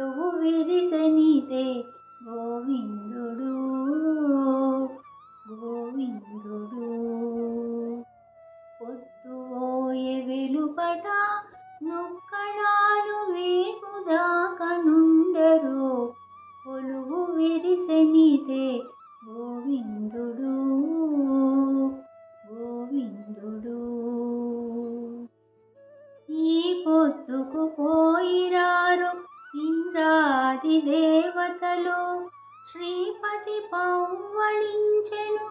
కొలువు విరిసెనిదే గోవిందుడు గోవిందుడు. పొద్దువోయె వెలుపట నొక్కడాలు వేకుదాకనుండెరు కొలువు విరిసెనిదే గోవిందుడు గోవిందుడు. ఈ పొద్దుకు పోయిరారు ఇంద్రాది దేవతలు శ్రీపతి పౌవళించెను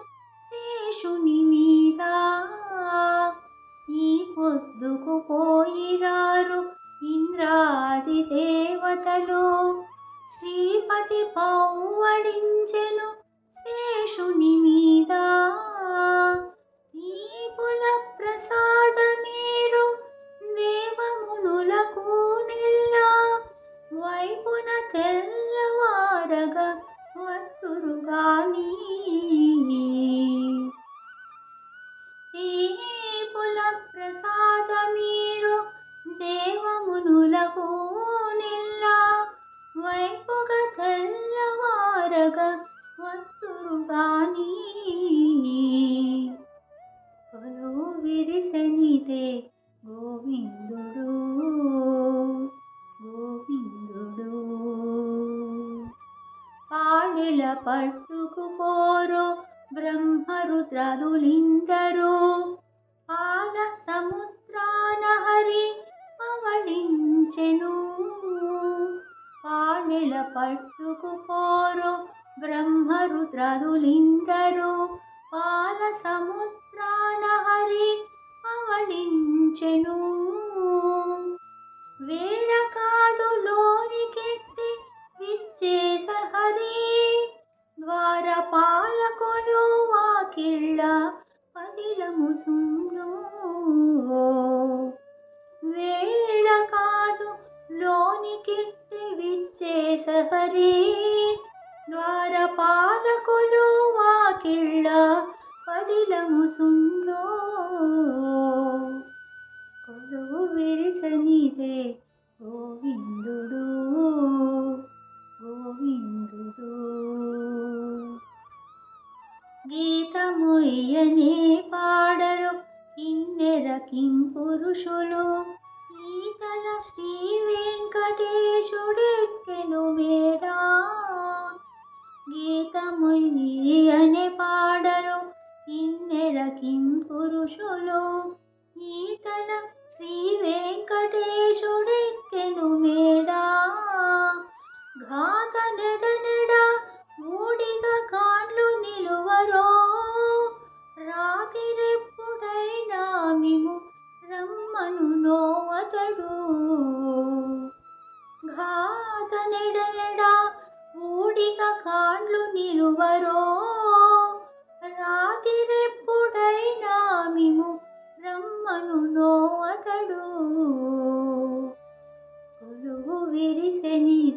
శేషుని మీద. ఈ పొద్దుకు పోయిరారు ఇంద్రాది దేవతలు శ్రీపతి పౌవళించెను శేషుని మీద. ఈ పుల ప్రసాదమేరు దేవమునులకు నెల్ల వైపున తెల్లవారగా వత్తురుగాని. ఈ పుల ప్రసాదమేరు దేవమునులకు నెల్ల వైపుగా తెల్లవారగా వత్తురుగాని. కొలువు విరిసెనిదే గోవిందుడు గోవిందుడు. పాళిల పట్టుకుపోరు బ్రహ్మరుద్రాదులిందరూ పాల సముద్రాన హరి పవళించెను. పాళిల పట్టుకుపోరు బ్రహ్మరుద్రాదులిందరూ పాల సముద్రాన హరి పవళించెను. వేళ కాదు లోనికెట్టి విచ్చేస హరి ద్వారపాలకులు వాకిళ్ళ పదిలముసును. వేళ కాదు లోనికెట్టి విచ్చేస హరి ద్వారపాలకులు వాకిళ్ళ పదిలముసును. కొలువు విరిసెనిదే గోవిందుడు గోవిందుడు. గీతముయ్యనే పాడరు కిన్నెర కింపురుషులు ఈతల శ్రీ వెంకటేశుడెక్కెను మేడా. గీతముయ్యనే పాడరు కిన్నెర కింపురుషులు ఈతల శ్రీ వెంకటేశుడెక్కెను మేడా. ఘాత నెడనెడ మూడిగ కాండ్లు నిలువరో రాతిరెప్పుడైనా మిము రమ్మను నోవతడు. ఘాత నెడనెడ మూడిగ కాండ్లు నిలువరో రాతిరెప్పుడైనా మిము రమ్మను నోవతడు. కొలువు విరిసెనిదే